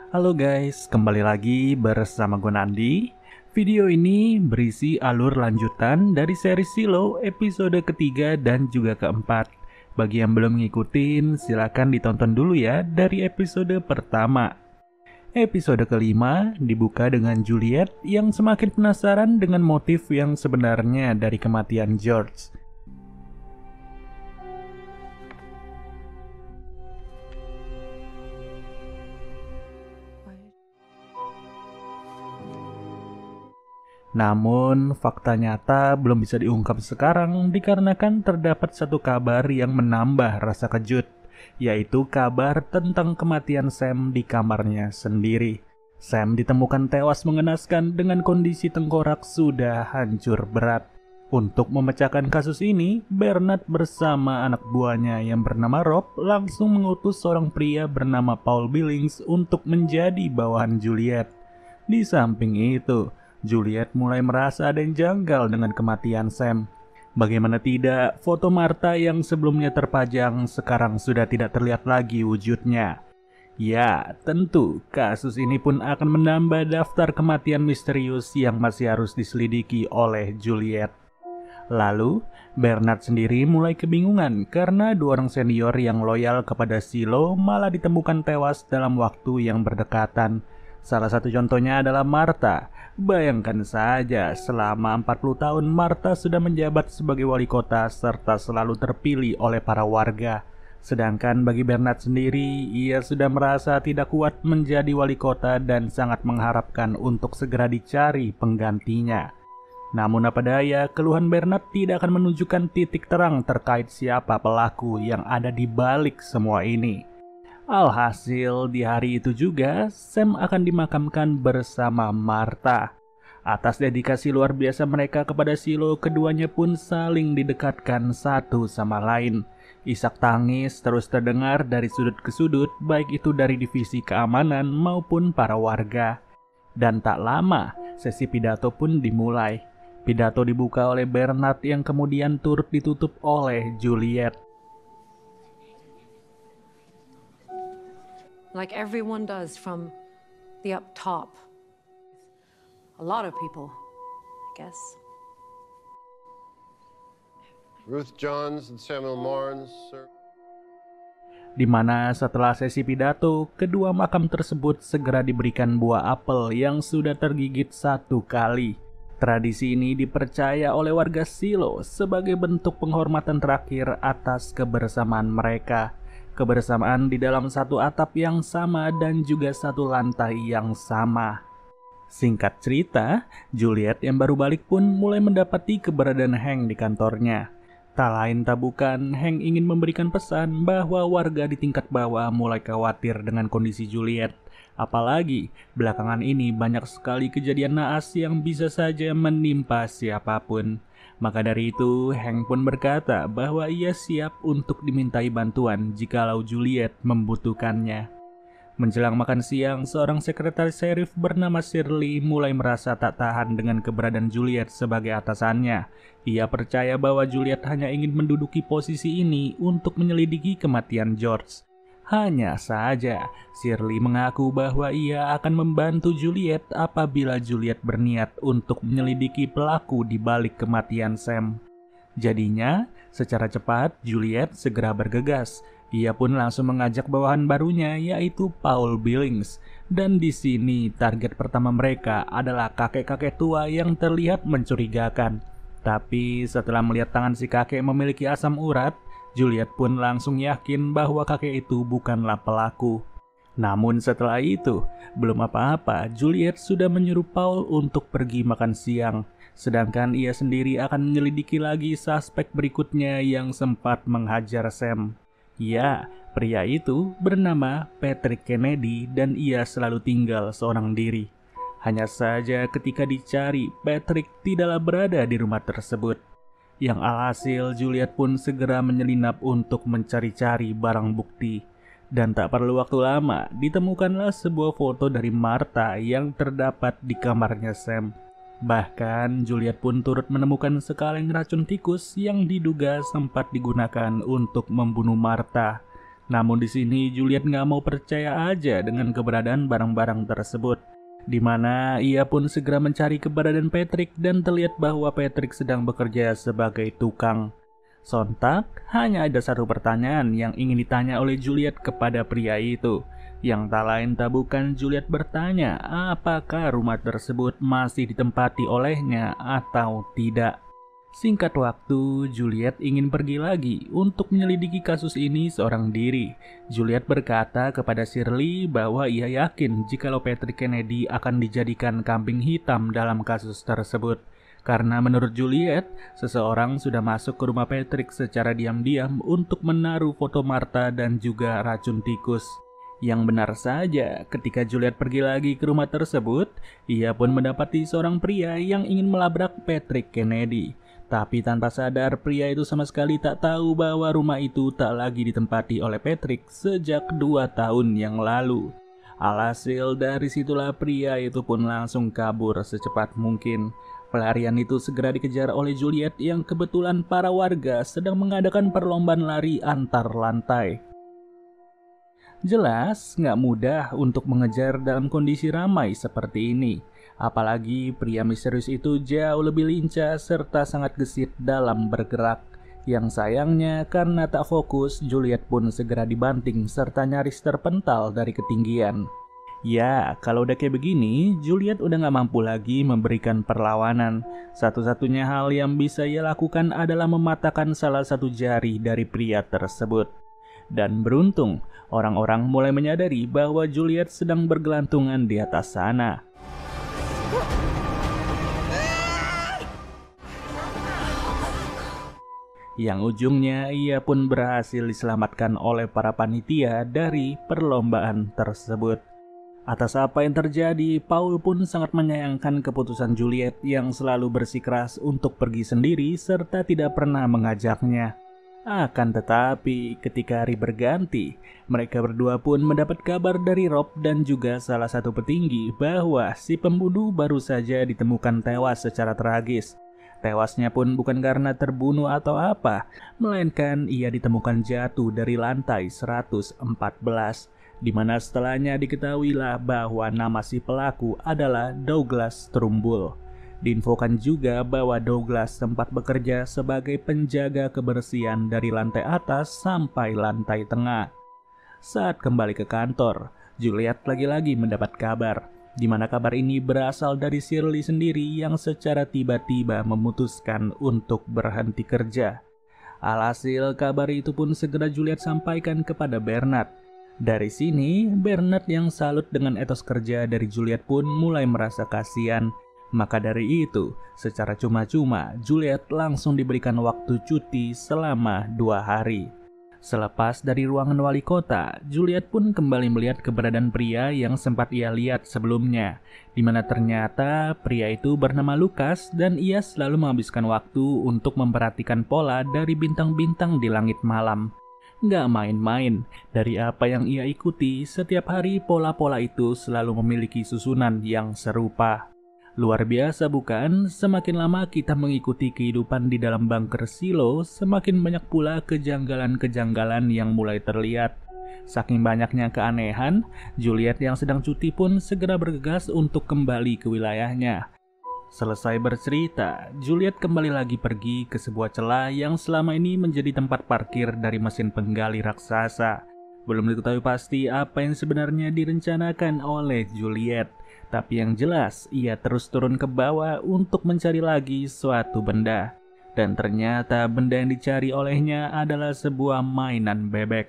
Halo guys, kembali lagi bersama gue Nandi. Video ini berisi alur lanjutan dari seri Silo episode ketiga dan juga keempat. Bagi yang belum ngikutin, silakan ditonton dulu ya dari episode pertama. Episode kelima dibuka dengan Juliet yang semakin penasaran dengan motif yang sebenarnya dari kematian George. Namun, fakta nyata belum bisa diungkap sekarang dikarenakan terdapat satu kabar yang menambah rasa kejut, yaitu kabar tentang kematian Sam di kamarnya sendiri. Sam ditemukan tewas mengenaskan dengan kondisi tengkorak sudah hancur berat. Untuk memecahkan kasus ini, Bernard bersama anak buahnya yang bernama Rob langsung mengutus seorang pria bernama Paul Billings untuk menjadi bawahan Juliet. Di samping itu, Juliet mulai merasa ada yang janggal dengan kematian Sam. Bagaimana tidak, foto Martha yang sebelumnya terpajang sekarang sudah tidak terlihat lagi wujudnya. Ya, tentu kasus ini pun akan menambah daftar kematian misterius yang masih harus diselidiki oleh Juliet. Lalu, Bernard sendiri mulai kebingungan karena dua orang senior yang loyal kepada Silo malah ditemukan tewas dalam waktu yang berdekatan. Salah satu contohnya adalah Martha. Bayangkan saja, selama 40 tahun Martha sudah menjabat sebagai wali kota serta selalu terpilih oleh para warga. Sedangkan bagi Bernard sendiri, ia sudah merasa tidak kuat menjadi wali kota dan sangat mengharapkan untuk segera dicari penggantinya. Namun apa daya, keluhan Bernard tidak akan menunjukkan titik terang terkait siapa pelaku yang ada di balik semua ini. Alhasil, di hari itu juga, Sam akan dimakamkan bersama Martha. Atas dedikasi luar biasa mereka kepada Silo, keduanya pun saling didekatkan satu sama lain. Isak tangis terus terdengar dari sudut ke sudut, baik itu dari divisi keamanan maupun para warga. Dan tak lama, sesi pidato pun dimulai. Pidato dibuka oleh Bernard yang kemudian turut ditutup oleh Juliet. Like everyone does from the up top. A lot of people, I guess. Ruth Johns and Samuel Morns, sir. Di mana setelah sesi pidato, kedua makam tersebut segera diberikan buah apel yang sudah tergigit satu kali. Tradisi ini dipercaya oleh warga Silo sebagai bentuk penghormatan terakhir atas kebersamaan mereka. Kebersamaan di dalam satu atap yang sama dan juga satu lantai yang sama. Singkat cerita, Juliet yang baru balik pun mulai mendapati keberadaan Hank di kantornya. Tak lain tak bukan, Hank ingin memberikan pesan bahwa warga di tingkat bawah mulai khawatir dengan kondisi Juliet. Apalagi, belakangan ini banyak sekali kejadian naas yang bisa saja menimpa siapapun. Maka dari itu, Hank pun berkata bahwa ia siap untuk dimintai bantuan jikalau Juliet membutuhkannya. Menjelang makan siang, seorang sekretaris sheriff bernama Shirley mulai merasa tak tahan dengan keberadaan Juliet sebagai atasannya. Ia percaya bahwa Juliet hanya ingin menduduki posisi ini untuk menyelidiki kematian George. Hanya saja, Shirley mengaku bahwa ia akan membantu Juliet apabila Juliet berniat untuk menyelidiki pelaku di balik kematian Sam. Jadinya, secara cepat Juliet segera bergegas. Ia pun langsung mengajak bawahan barunya yaitu Paul Billings. Dan di sini target pertama mereka adalah kakek-kakek tua yang terlihat mencurigakan. Tapi setelah melihat tangan si kakek memiliki asam urat, Juliet pun langsung yakin bahwa kakek itu bukanlah pelaku. Namun setelah itu, belum apa-apa, Juliet sudah menyuruh Paul untuk pergi makan siang. Sedangkan ia sendiri akan menyelidiki lagi suspek berikutnya yang sempat menghajar Sam. Ya, pria itu bernama Patrick Kennedy dan ia selalu tinggal seorang diri. Hanya saja ketika dicari, Patrick tidaklah berada di rumah tersebut. Yang alhasil Juliet pun segera menyelinap untuk mencari-cari barang bukti. Dan tak perlu waktu lama, ditemukanlah sebuah foto dari Martha yang terdapat di kamarnya Sam. Bahkan Juliet pun turut menemukan sekaleng racun tikus yang diduga sempat digunakan untuk membunuh Martha. Namun di sini Juliet nggak mau percaya aja dengan keberadaan barang-barang tersebut, di mana ia pun segera mencari keberadaan Patrick dan terlihat bahwa Patrick sedang bekerja sebagai tukang. Sontak, hanya ada satu pertanyaan yang ingin ditanya oleh Juliet kepada pria itu. Yang tak lain tak bukan Juliet bertanya apakah rumah tersebut masih ditempati olehnya atau tidak. Singkat waktu, Juliet ingin pergi lagi untuk menyelidiki kasus ini seorang diri. Juliet berkata kepada Shirley bahwa ia yakin jikalau Patrick Kennedy akan dijadikan kambing hitam dalam kasus tersebut. Karena menurut Juliet, seseorang sudah masuk ke rumah Patrick secara diam-diam untuk menaruh foto Martha dan juga racun tikus. Yang benar saja, ketika Juliet pergi lagi ke rumah tersebut, ia pun mendapati seorang pria yang ingin melabrak Patrick Kennedy. Tapi tanpa sadar, pria itu sama sekali tak tahu bahwa rumah itu tak lagi ditempati oleh Patrick sejak 2 tahun yang lalu. Alhasil dari situlah pria itu pun langsung kabur secepat mungkin. Pelarian itu segera dikejar oleh Juliet yang kebetulan para warga sedang mengadakan perlombaan lari antar lantai. Jelas nggak mudah untuk mengejar dalam kondisi ramai seperti ini. Apalagi pria misterius itu jauh lebih lincah serta sangat gesit dalam bergerak. Yang sayangnya karena tak fokus, Juliet pun segera dibanting serta nyaris terpental dari ketinggian. Ya, kalau udah kayak begini, Juliet udah gak mampu lagi memberikan perlawanan. Satu-satunya hal yang bisa ia lakukan adalah mematahkan salah satu jari dari pria tersebut. Dan beruntung, orang-orang mulai menyadari bahwa Juliet sedang bergelantungan di atas sana. Yang ujungnya ia pun berhasil diselamatkan oleh para panitia dari perlombaan tersebut. Atas apa yang terjadi, Paul pun sangat menyayangkan keputusan Juliet yang selalu bersikeras untuk pergi sendiri serta tidak pernah mengajaknya. Akan tetapi, ketika hari berganti, mereka berdua pun mendapat kabar dari Rob dan juga salah satu petinggi bahwa si pembunuh baru saja ditemukan tewas secara tragis. Tewasnya pun bukan karena terbunuh atau apa, melainkan ia ditemukan jatuh dari lantai 114, di mana setelahnya diketahuilah bahwa nama si pelaku adalah Douglas Trumbull. Diinfokan juga bahwa Douglas sempat bekerja sebagai penjaga kebersihan dari lantai atas sampai lantai tengah. Saat kembali ke kantor, Juliet lagi-lagi mendapat kabar, di mana kabar ini berasal dari Shirley sendiri yang secara tiba-tiba memutuskan untuk berhenti kerja. Alhasil kabar itu pun segera Juliet sampaikan kepada Bernard. Dari sini, Bernard yang salut dengan etos kerja dari Juliet pun mulai merasa kasihan. Maka dari itu, secara cuma-cuma Juliet langsung diberikan waktu cuti selama 2 hari. Selepas dari ruangan wali kota, Juliet pun kembali melihat keberadaan pria yang sempat ia lihat sebelumnya, di mana ternyata pria itu bernama Lucas dan ia selalu menghabiskan waktu untuk memperhatikan pola dari bintang-bintang di langit malam. Nggak main-main, dari apa yang ia ikuti, setiap hari pola-pola itu selalu memiliki susunan yang serupa. Luar biasa bukan? Semakin lama kita mengikuti kehidupan di dalam bunker silo, semakin banyak pula kejanggalan-kejanggalan yang mulai terlihat. Saking banyaknya keanehan, Juliet yang sedang cuti pun segera bergegas untuk kembali ke wilayahnya. Selesai bercerita, Juliet kembali lagi pergi ke sebuah celah yang selama ini menjadi tempat parkir dari mesin penggali raksasa. Belum diketahui pasti apa yang sebenarnya direncanakan oleh Juliet. Tapi yang jelas, ia terus turun ke bawah untuk mencari lagi suatu benda. Dan ternyata benda yang dicari olehnya adalah sebuah mainan bebek.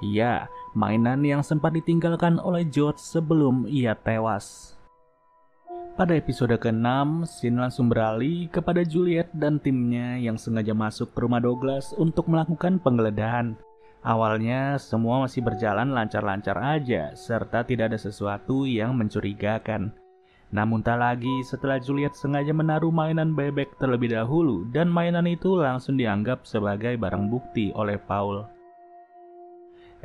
Ya, mainan yang sempat ditinggalkan oleh George sebelum ia tewas. Pada episode ke-6, scene langsung beralih kepada Juliet dan timnya yang sengaja masuk ke rumah Douglas untuk melakukan penggeledahan. Awalnya semua masih berjalan lancar-lancar aja, serta tidak ada sesuatu yang mencurigakan. Namun tak lagi setelah Juliet sengaja menaruh mainan bebek terlebih dahulu dan mainan itu langsung dianggap sebagai barang bukti oleh Paul.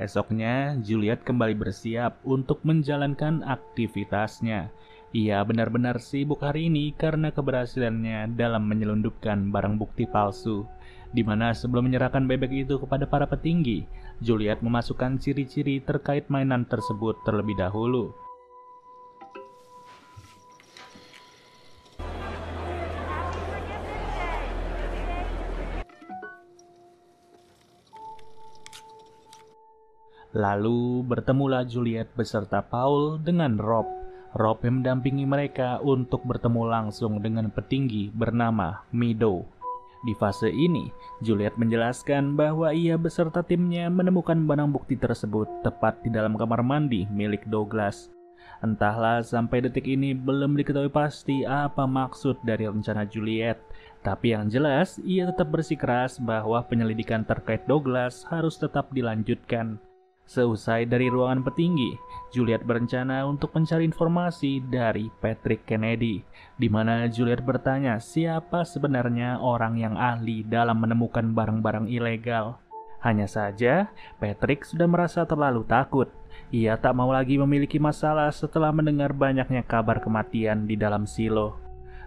Esoknya, Juliet kembali bersiap untuk menjalankan aktivitasnya. Ia benar-benar sibuk hari ini karena keberhasilannya dalam menyelundupkan barang bukti palsu. di mana sebelum menyerahkan bebek itu kepada para petinggi, Juliet memasukkan ciri-ciri terkait mainan tersebut terlebih dahulu. Lalu bertemulah Juliet beserta Paul dengan Rob. Rob yang mendampingi mereka untuk bertemu langsung dengan petinggi bernama Meadow. Di fase ini, Juliet menjelaskan bahwa ia beserta timnya menemukan barang bukti tersebut tepat di dalam kamar mandi milik Douglas. Entahlah sampai detik ini belum diketahui pasti apa maksud dari rencana Juliet. Tapi yang jelas, ia tetap bersikeras bahwa penyelidikan terkait Douglas harus tetap dilanjutkan. Seusai dari ruangan petinggi, Juliet berencana untuk mencari informasi dari Patrick Kennedy, di mana Juliet bertanya siapa sebenarnya orang yang ahli dalam menemukan barang-barang ilegal. Hanya saja, Patrick sudah merasa terlalu takut. Ia tak mau lagi memiliki masalah setelah mendengar banyaknya kabar kematian di dalam silo.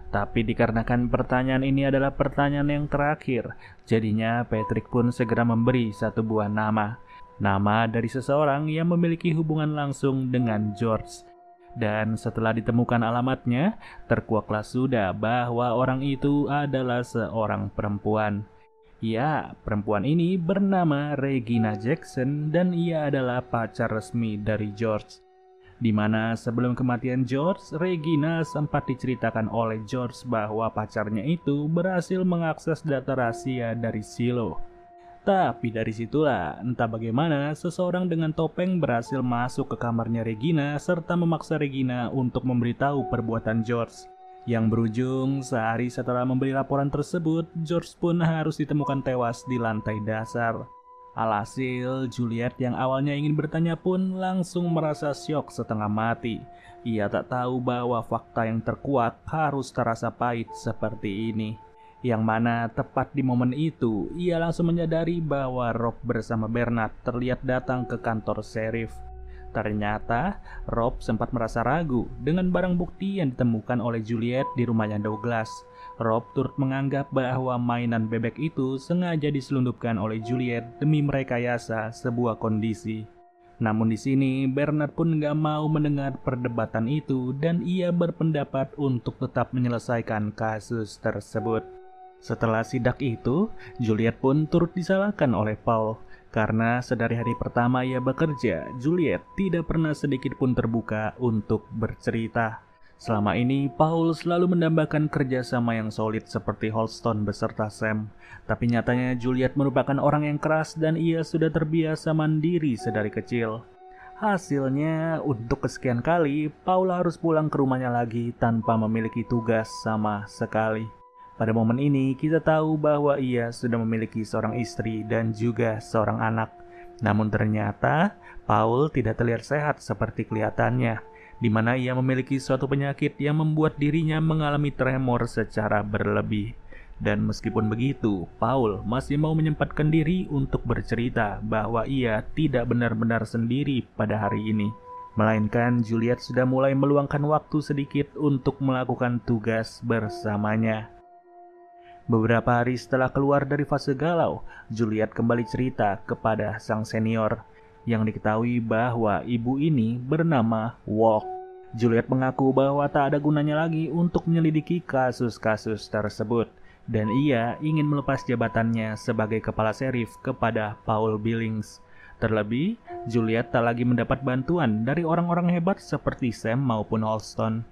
Tapi dikarenakan pertanyaan ini adalah pertanyaan yang terakhir, jadinya Patrick pun segera memberi satu buah nama. Nama dari seseorang yang memiliki hubungan langsung dengan George. Dan setelah ditemukan alamatnya, terkuaklah sudah bahwa orang itu adalah seorang perempuan. Ya, perempuan ini bernama Regina Jackson dan ia adalah pacar resmi dari George. Di mana sebelum kematian George, Regina sempat diceritakan oleh George bahwa pacarnya itu berhasil mengakses data rahasia dari silo. Tapi dari situlah, entah bagaimana, seseorang dengan topeng berhasil masuk ke kamarnya Regina serta memaksa Regina untuk memberitahu perbuatan George. Yang berujung, sehari setelah memberi laporan tersebut, George pun harus ditemukan tewas di lantai dasar. Alhasil, Juliet yang awalnya ingin bertanya pun langsung merasa syok setengah mati. Ia tak tahu bahwa fakta yang terkuak harus terasa pahit seperti ini. Yang mana tepat di momen itu, ia langsung menyadari bahwa Rob bersama Bernard terlihat datang ke kantor sheriff. Ternyata, Rob sempat merasa ragu dengan barang bukti yang ditemukan oleh Juliet di rumahnya Douglas. Rob turut menganggap bahwa mainan bebek itu sengaja diselundupkan oleh Juliet demi merekayasa sebuah kondisi. Namun di sini, Bernard pun gak mau mendengar perdebatan itu dan ia berpendapat untuk tetap menyelesaikan kasus tersebut. Setelah sidak itu, Juliet pun turut disalahkan oleh Paul. Karena sedari hari pertama ia bekerja, Juliet tidak pernah sedikit pun terbuka untuk bercerita. Selama ini, Paul selalu mendambakan kerjasama yang solid seperti Holston beserta Sam. Tapi nyatanya Juliet merupakan orang yang keras dan ia sudah terbiasa mandiri sedari kecil. Hasilnya, untuk kesekian kali, Paul harus pulang ke rumahnya lagi tanpa memiliki tugas sama sekali. Pada momen ini, kita tahu bahwa ia sudah memiliki seorang istri dan juga seorang anak. Namun ternyata, Paul tidak terlihat sehat seperti kelihatannya, di mana ia memiliki suatu penyakit yang membuat dirinya mengalami tremor secara berlebih. Dan meskipun begitu, Paul masih mau menyempatkan diri untuk bercerita bahwa ia tidak benar-benar sendiri pada hari ini. Melainkan Juliet sudah mulai meluangkan waktu sedikit untuk melakukan tugas bersamanya. Beberapa hari setelah keluar dari fase galau, Juliet kembali cerita kepada sang senior, yang diketahui bahwa ibu ini bernama Walk. Juliet mengaku bahwa tak ada gunanya lagi untuk menyelidiki kasus-kasus tersebut, dan ia ingin melepas jabatannya sebagai kepala sheriff kepada Paul Billings. Terlebih, Juliet tak lagi mendapat bantuan dari orang-orang hebat seperti Sam maupun Holston.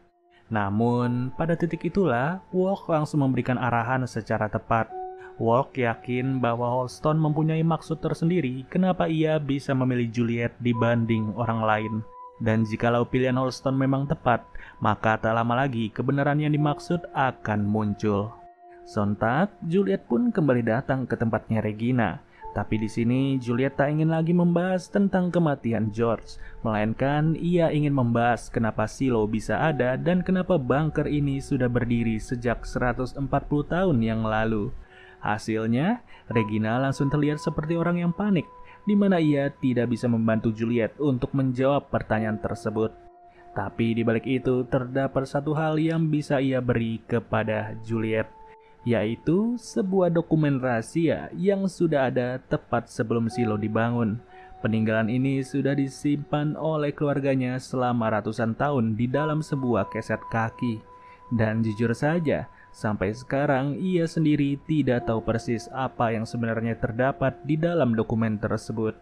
Namun, pada titik itulah, Walk langsung memberikan arahan secara tepat. Walk yakin bahwa Holston mempunyai maksud tersendiri kenapa ia bisa memilih Juliet dibanding orang lain. Dan jikalau pilihan Holston memang tepat, maka tak lama lagi kebenaran yang dimaksud akan muncul. Sontak, Juliet pun kembali datang ke tempatnya Regina. Tapi di sini Juliet tak ingin lagi membahas tentang kematian George, melainkan ia ingin membahas kenapa silo bisa ada dan kenapa bunker ini sudah berdiri sejak 140 tahun yang lalu. Hasilnya, Regina langsung terlihat seperti orang yang panik, di mana ia tidak bisa membantu Juliet untuk menjawab pertanyaan tersebut. Tapi di balik itu terdapat satu hal yang bisa ia beri kepada Juliet. yaitu sebuah dokumen rahasia yang sudah ada tepat sebelum silo dibangun. Peninggalan ini sudah disimpan oleh keluarganya selama ratusan tahun di dalam sebuah keset kaki. Dan jujur saja, sampai sekarang ia sendiri tidak tahu persis apa yang sebenarnya terdapat di dalam dokumen tersebut.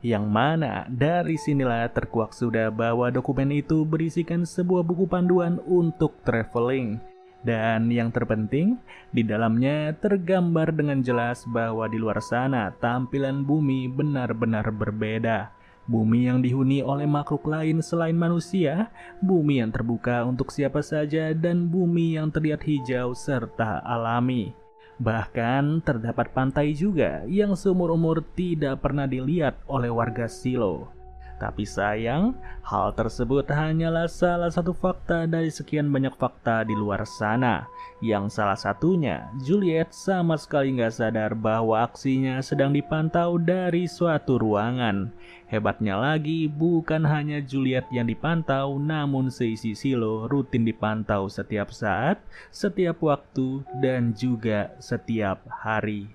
Yang mana dari sinilah terkuak sudah bahwa dokumen itu berisikan sebuah buku panduan untuk traveling. Dan yang terpenting, di dalamnya tergambar dengan jelas bahwa di luar sana tampilan bumi benar-benar berbeda. Bumi yang dihuni oleh makhluk lain selain manusia, bumi yang terbuka untuk siapa saja, dan bumi yang terlihat hijau serta alami. Bahkan terdapat pantai juga yang seumur-umur tidak pernah dilihat oleh warga Silo. Tapi sayang, hal tersebut hanyalah salah satu fakta dari sekian banyak fakta di luar sana. Yang salah satunya, Juliet sama sekali nggak sadar bahwa aksinya sedang dipantau dari suatu ruangan. Hebatnya lagi, bukan hanya Juliet yang dipantau, namun seisi Silo rutin dipantau setiap saat, setiap waktu, dan juga setiap hari.